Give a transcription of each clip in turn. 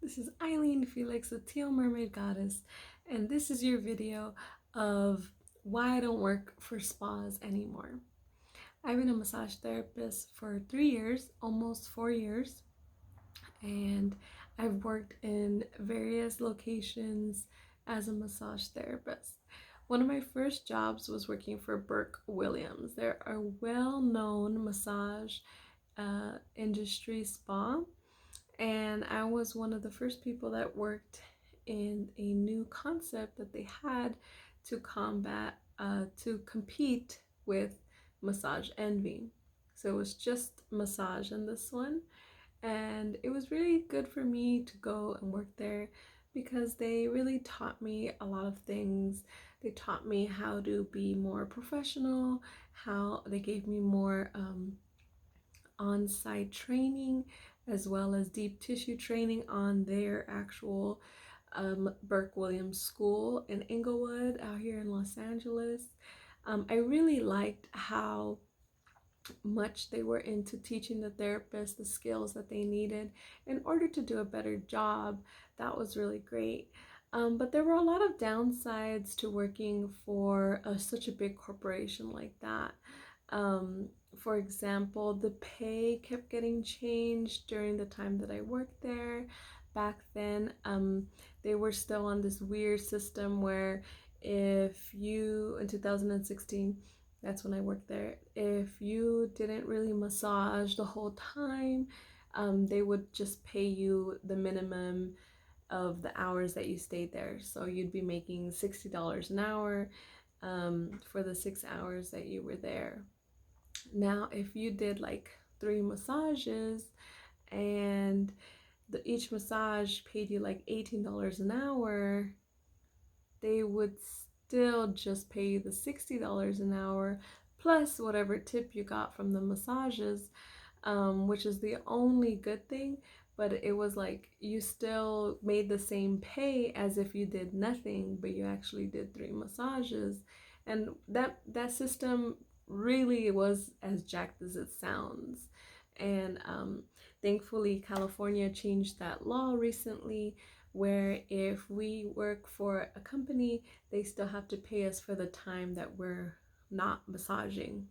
This is Eileen Felix, the Teal Mermaid Goddess, and this is your video of why I don't work for spas anymore. I've been a massage therapist for 3 years, almost 4 years, and I've worked in various locations as a massage therapist. One of my first jobs was working for Burke Williams. They're a well-known massage industry spa, and I was one of the first people that worked in a new concept that they had to to compete with massage envy. So it was just massage in this one, and it was really good for me to go and work there because they really taught me a lot of things. They taught me how to be more professional, how they gave me more on-site training, as well as deep tissue training on their actual Burke Williams School in Inglewood out here in Los Angeles. I really liked how much they were into teaching the therapist the skills that they needed in order to do a better job. That was really great. But there were a lot of downsides to working for such a big corporation like that. For example, the pay kept getting changed during the time that I worked there. Back then, they were still on this weird system where if you, in 2016, that's when I worked there, if you didn't really massage the whole time, they would just pay you the minimum of the hours that you stayed there. So you'd be making $60 an hour for the 6 hours that you were there. Now, if you did like 3 massages and each massage paid you like $18 an hour, they would still just pay you the $60 an hour plus whatever tip you got from the massages, which is the only good thing. But it was like you still made the same pay as if you did nothing, but you actually did 3 massages. And that system really was as jacked as it sounds. And thankfully, California changed that law recently, where if we work for a company, they still have to pay us for the time that we're not massaging.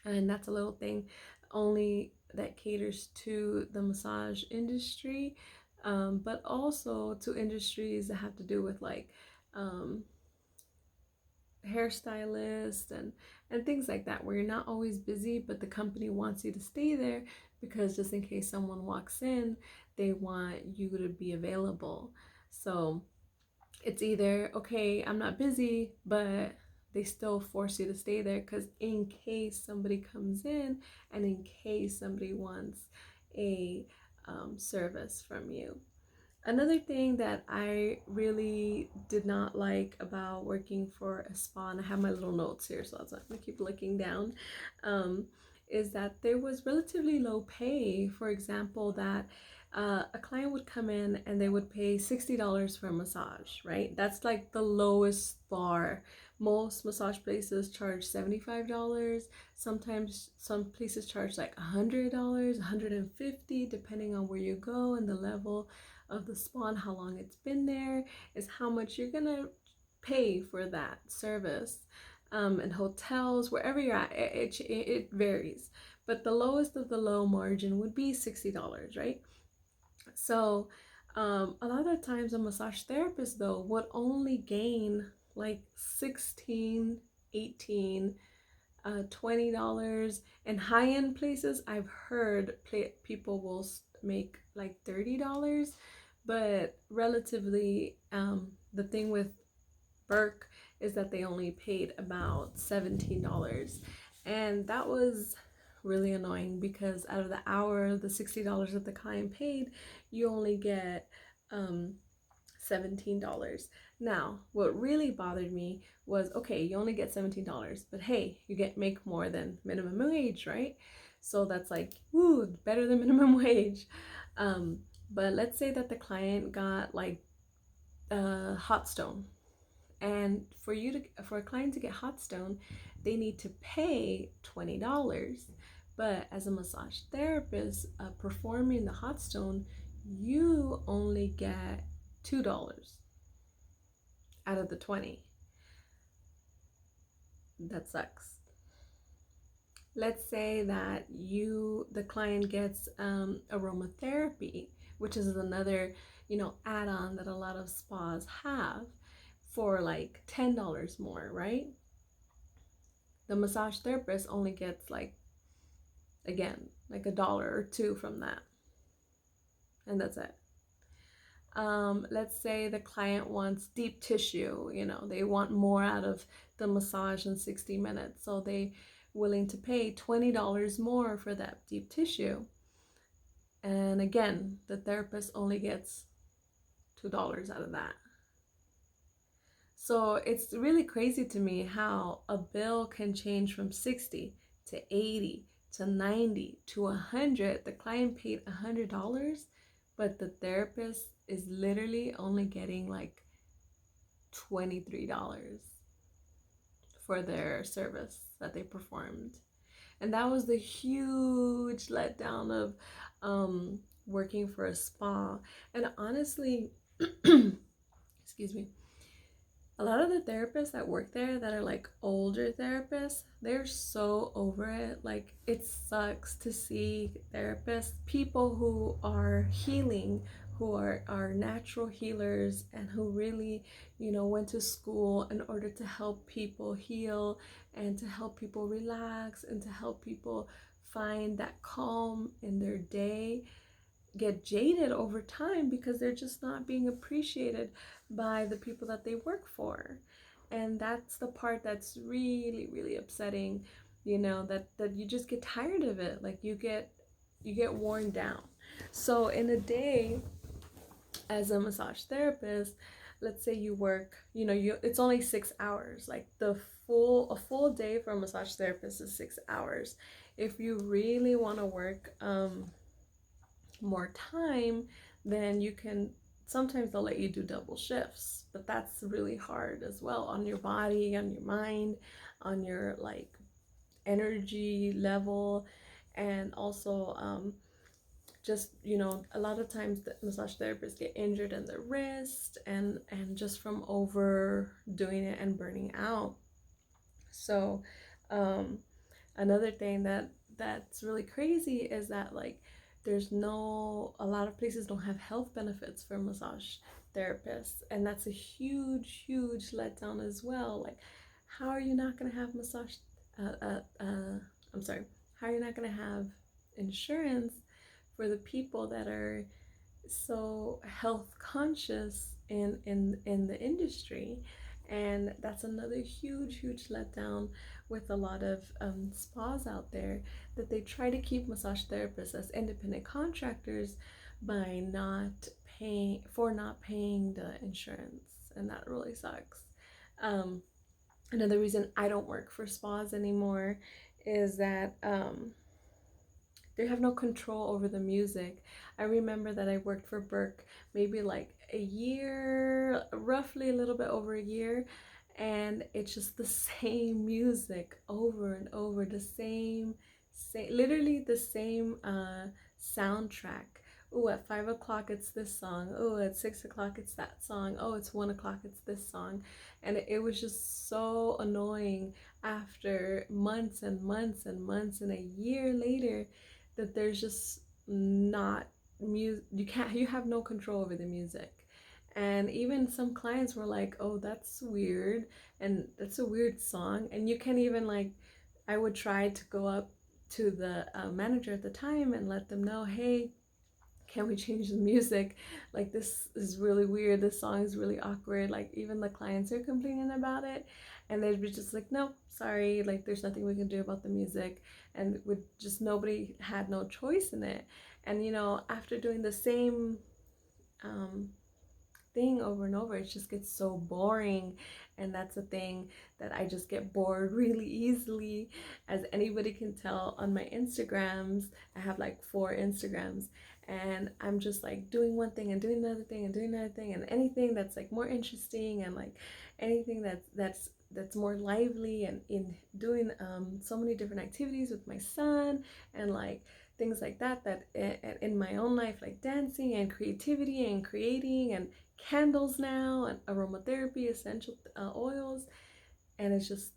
And that's a little thing only that caters to the massage industry, but also to industries that have to do with like hairstylists and things like that, where you're not always busy, but the company wants you to stay there because just in case someone walks in, they want you to be available. So it's either, okay, I'm not busy, but they still force you to stay there because in case somebody comes in and in case somebody wants a service from you. Another thing that I really did not like about working for a spa, and I have my little notes here, so I'm gonna keep looking down, is that there was relatively low pay. For example, that a client would come in and they would pay $60 for a massage, right? That's like the lowest bar. Most massage places charge $75. Sometimes some places charge like $100, $150, depending on where you go and the level of the spa and how long it's been there is how much you're gonna pay for that service. And hotels, wherever you're at, it varies, but the lowest of the low margin would be $60, right? So a lot of times a massage therapist though would only gain like 16, 18, $20. And high-end places, I've heard people will make like $30, but relatively the thing with Burke is that they only paid about $17. And that was really annoying because out of the hour, the $60 that the client paid, you only get $17. Now, what really bothered me was, okay, you only get $17, but hey, you make more than minimum wage, right? So that's like, woo, better than minimum wage. But let's say that the client got like hot stone, and for a client to get hot stone, they need to pay $20. But as a massage therapist performing the hot stone, you only get $2 out of the 20. That sucks. Let's say that the client gets aromatherapy, which is another, add-on that a lot of spas have for like $10 more, right? The massage therapist only gets like, again, like $1 or $2 from that, and that's it. Let's say the client wants deep tissue, they want more out of the massage in 60 minutes, so they willing to pay $20 more for that deep tissue. And again, the therapist only gets $2 out of that. So it's really crazy to me how a bill can change from 60 to 80 to 90 to 100. The client paid $100, but the therapist is literally only getting like $23 for their service that they performed. And that was the huge letdown of working for a spa. And honestly, excuse me, a lot of the therapists that work there that are like older therapists, they're so over it. Like, it sucks to see therapists, people who are healing, who are natural healers, and who really, went to school in order to help people heal and to help people relax and to help people find that calm in their day, get jaded over time because they're just not being appreciated by the people that they work for. And that's the part that's really, really upsetting, that you just get tired of it. Like, you get worn down. So in a day as a massage therapist, let's say you work, it's only 6 hours. Like, a full day for a massage therapist is 6 hours. If you really want to work more time, then you can, sometimes they'll let you do double shifts, but that's really hard as well on your body, on your mind, on your like energy level. And also just, a lot of times the massage therapists get injured in their wrist and just from overdoing it and burning out. So another thing that's really crazy is that, like, a lot of places don't have health benefits for massage therapists, and that's a huge, huge letdown as well. Like, how are you not going to have I'm sorry, how are you not going to have insurance for the people that are so health conscious in the industry? And that's another huge, huge letdown with a lot of spas out there, that they try to keep massage therapists as independent contractors by not paying the insurance, and that really sucks. Another reason I don't work for spas anymore is that they have no control over the music. I remember that I worked for Burke maybe like a year, roughly a little bit over a year, and it's just the same music over and over, literally the same soundtrack. Oh, at 5 o'clock it's this song. Oh, at 6 o'clock it's that song. Oh, it's 1 o'clock it's this song. And it was just so annoying after months and months and months and a year later, that there's just not music. You have no control over the music. And even some clients were like, oh, that's weird, and that's a weird song. And you can't even, like, I would try to go up to the manager at the time and let them know, hey, can we change the music? Like, this is really weird, this song is really awkward. Like, even the clients are complaining about it, and they'd be just like, no, sorry, like, there's nothing we can do about the music. And nobody had no choice in it. And after doing the same thing over and over, it just gets so boring. And that's a thing that I just get bored really easily. As anybody can tell on my Instagrams, I have like 4 Instagrams, and I'm just like doing one thing and doing another thing and doing another thing, and anything that's like more interesting, and like anything that's more lively, and in doing so many different activities with my son, and like things like that, that in my own life, like dancing and creativity and creating and candles now and aromatherapy, essential oils. And it's just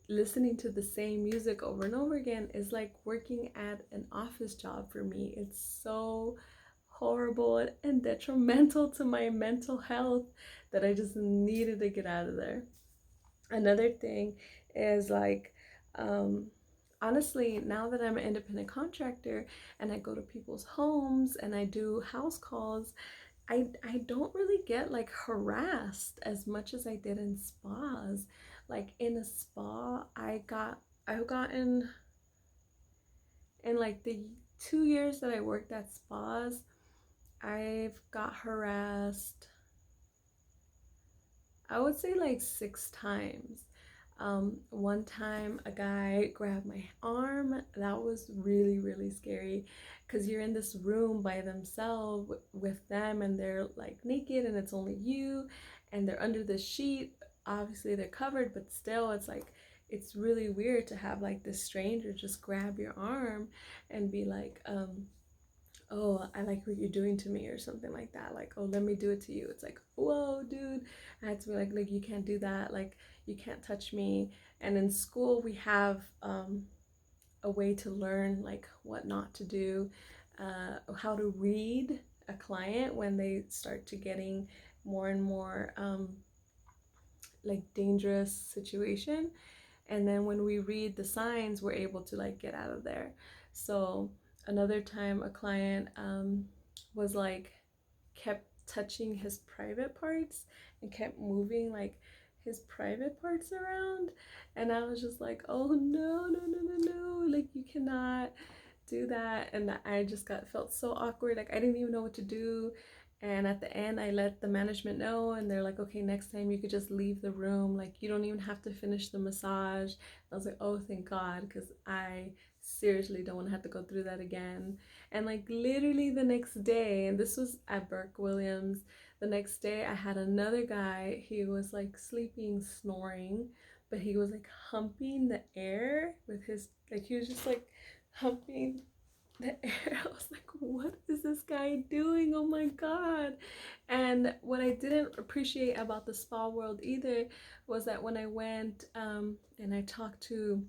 listening to the same music over and over again is like working at an office job for me. It's so horrible and detrimental to my mental health that I just needed to get out of there. Another thing is like, um, honestly, now that I'm an independent contractor and I go to people's homes and I do house calls, I don't really get like harassed as much as I did in spas. Like in a spa, I've gotten in like the 2 years that I worked at spas, I've got harassed, I would say like 6 times. One time a guy grabbed my arm. That was really, really scary because you're in this room by themselves with them and they're like naked and it's only you and they're under the sheet. Obviously, they're covered, but still, it's like, it's really weird to have like this stranger just grab your arm and be like, oh, I like what you're doing to me or something like that. Like, oh, let me do it to you. It's like, whoa, dude. I had to be like, you can't do that. Like, you can't touch me. And in school, we have a way to learn like what not to do, how to read a client when they start to getting more and more like dangerous situation. And then when we read the signs, we're able to like get out of there. So another time a client was like kept touching his private parts and kept moving like his private parts around, and I was just like, oh no, no, no, no, no, like you cannot do that. And I just got felt so awkward, like I didn't even know what to do. And at the end, I let the management know, and they're like, okay, next time you could just leave the room. Like, you don't even have to finish the massage. I was like, oh, thank God, because I seriously don't want to have to go through that again. And like, literally the next day, and this was at Burke Williams, the next day, I had another guy. He was like sleeping, snoring, but he was like humping the air with his, like, he was just like humping the air. I was like, what is this guy doing? Oh my God. And what I didn't appreciate about the spa world either was that when I went and I talked to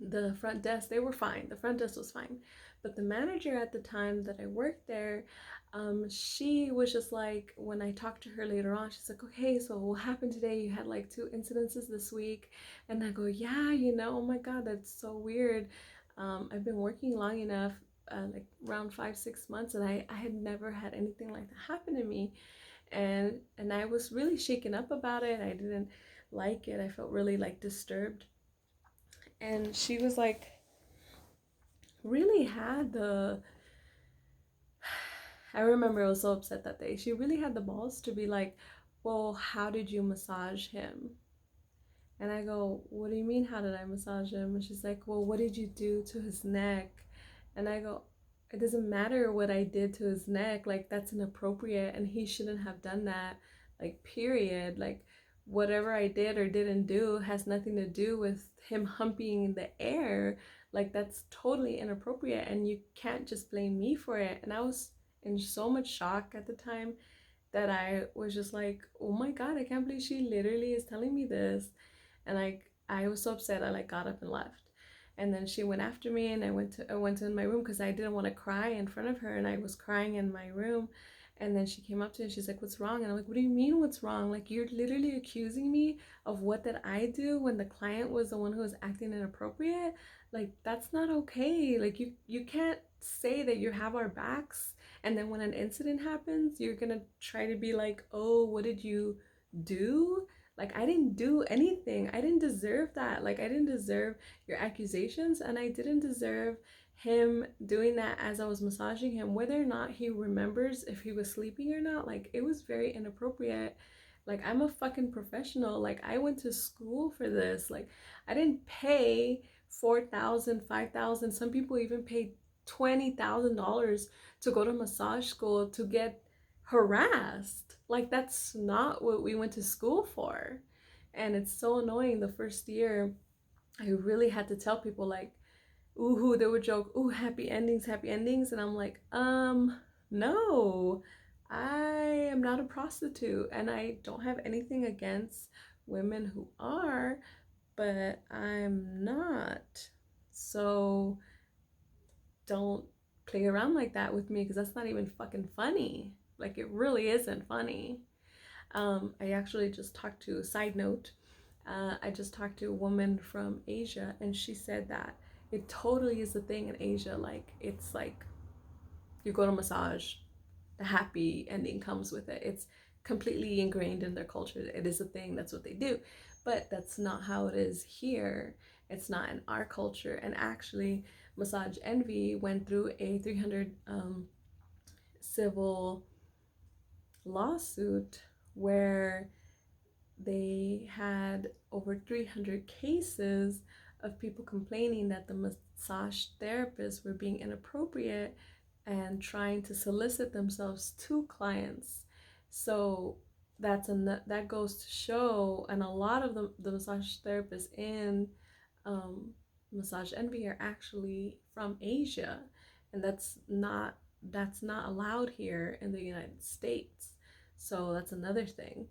the front desk, they were fine. The front desk was fine. But the manager at the time that I worked there, she was just like, when I talked to her later on, she's like, okay, so what happened today? You had like 2 incidences this week. And I go, yeah, oh my God, that's so weird. I've been working long enough, like around 5, 6 months, and I had never had anything like that happen to me. And I was really shaken up about it. I didn't like it. I felt really like disturbed. And she was like, really had the, I remember I was so upset that day. She really had the balls to be like, well, how did you massage him? And I go, what do you mean, how did I massage him? And she's like, well, what did you do to his neck? And I go, it doesn't matter what I did to his neck. Like, that's inappropriate and he shouldn't have done that. Like, period. Like, whatever I did or didn't do has nothing to do with him humping in the air. Like, that's totally inappropriate and you can't just blame me for it. And I was in so much shock at the time that I was just like, oh my God, I can't believe she literally is telling me this. And like, I was so upset, I like got up and left. And then she went after me, and I went to my room because I didn't want to cry in front of her, and I was crying in my room. And then she came up to me and she's like, what's wrong? And I'm like, what do you mean what's wrong? Like, you're literally accusing me of what did I do when the client was the one who was acting inappropriate? Like, that's not okay. Like, you can't say that you have our backs, and then when an incident happens, you're gonna try to be like, oh, what did you do? Like, I didn't do anything. I didn't deserve that. Like, I didn't deserve your accusations, and I didn't deserve him doing that as I was massaging him, whether or not he remembers if he was sleeping or not. Like, it was very inappropriate. Like, I'm a fucking professional. Like, I went to school for this. Like, I didn't pay 4,000, 5,000. Some people even paid $20,000 to go to massage school to get harassed. Like, that's not what we went to school for. And it's so annoying. The first year, I really had to tell people, like, Ooh, they would joke, ooh, happy endings. And I'm like, no, I am not a prostitute and I don't have anything against women who are, but I'm not. So don't play around like that with me because that's not even fucking funny. Like, it really isn't funny. I actually just talked to, side note, I just talked to a woman from Asia, and she said that it totally is a thing in Asia. Like, it's like you go to massage, the happy ending comes with it. It's completely ingrained in their culture. It is a thing, that's what they do. But that's not how it is here. It's not in our culture. And actually, Massage Envy went through a 300 civil lawsuit where they had over 300 cases of people complaining that the massage therapists were being inappropriate and trying to solicit themselves to clients. So that goes to show, and a lot of the massage therapists in um, Massage Envy are actually from Asia, and that's not allowed here in the United States. So that's another thing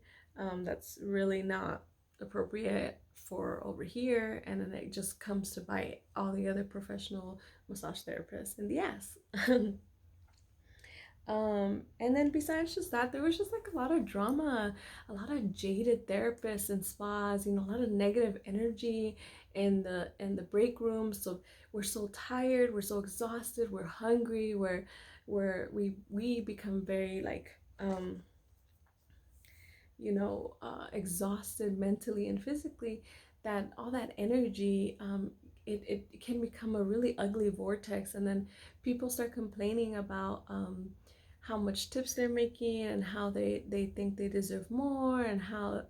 that's really not appropriate for over here, and then it just comes to bite all the other professional massage therapists in the ass. And then besides just that, there was just like a lot of drama, a lot of jaded therapists and spas, a lot of negative energy in the break rooms. So we're so tired, we're so exhausted, we're hungry, we become very like exhausted mentally and physically, that all that energy, it can become a really ugly vortex. And then people start complaining about how much tips they're making and how they think they deserve more, and how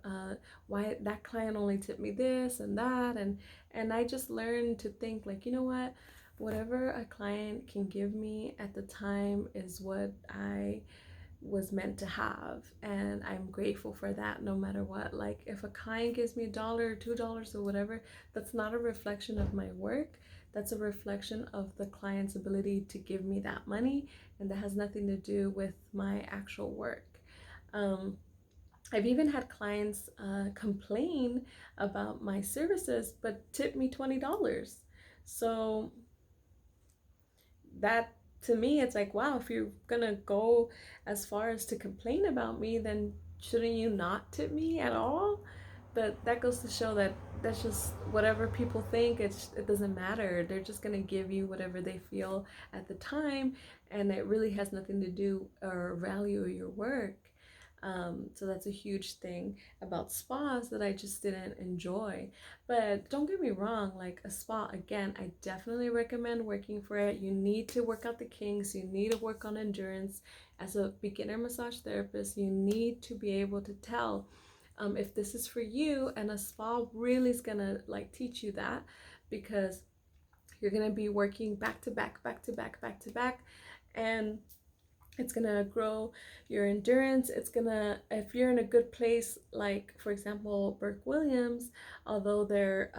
why that client only tipped me this and that. And I just learned to think, like, you know what, whatever a client can give me at the time is what I was meant to have, and I'm grateful for that no matter what. Like, if a client gives me $1 or $2 or whatever, that's not a reflection of my work. That's a reflection of the client's ability to give me that money, and that has nothing to do with my actual work. um, I've even had clients complain about my services but tip me $20. So that, to me, it's like, wow, if you're gonna go as far as to complain about me, then shouldn't you not tip me at all? But that goes to show that that's just whatever people think. It doesn't matter. They're just gonna give you whatever they feel at the time, and it really has nothing to do or value your work. So that's a huge thing about spas that I just didn't enjoy. But don't get me wrong, like, a spa, again, I definitely recommend working for it. You need to work out the kinks, you need to work on endurance. As a beginner massage therapist, you need to be able to tell if this is for you, and a spa really is gonna like teach you that, because you're gonna be working back to back, back to back, back to back, and it's gonna grow your endurance. It's gonna, if you're in a good place, like for example Burke Williams, although their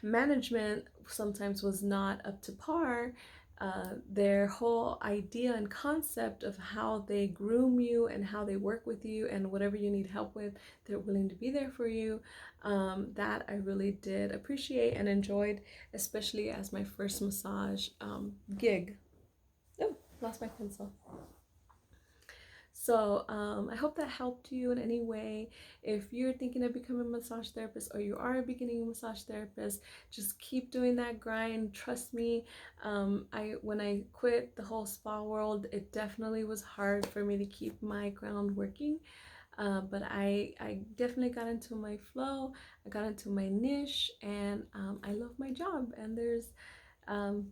management sometimes was not up to par, their whole idea and concept of how they groom you and how they work with you, and whatever you need help with, they're willing to be there for you. That I really did appreciate and enjoyed, especially as my first massage gig. Oh, lost my pencil. So I hope that helped you in any way. If you're thinking of becoming a massage therapist, or you are a beginning massage therapist, just keep doing that grind. Trust me, when I quit the whole spa world, it definitely was hard for me to keep my ground working. But I definitely got into my flow. I got into my niche, and I love my job. And there's um,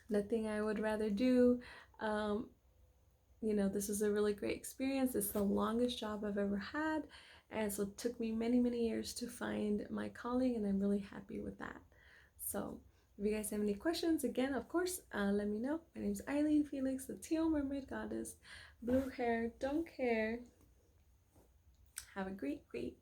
nothing I would rather do. Um, this is a really great experience. It's the longest job I've ever had. And so it took me many, many years to find my calling, and I'm really happy with that. So if you guys have any questions, again, of course, let me know. My name is Eileen Felix, the Teal Mermaid Goddess. Blue hair, don't care. Have a great, great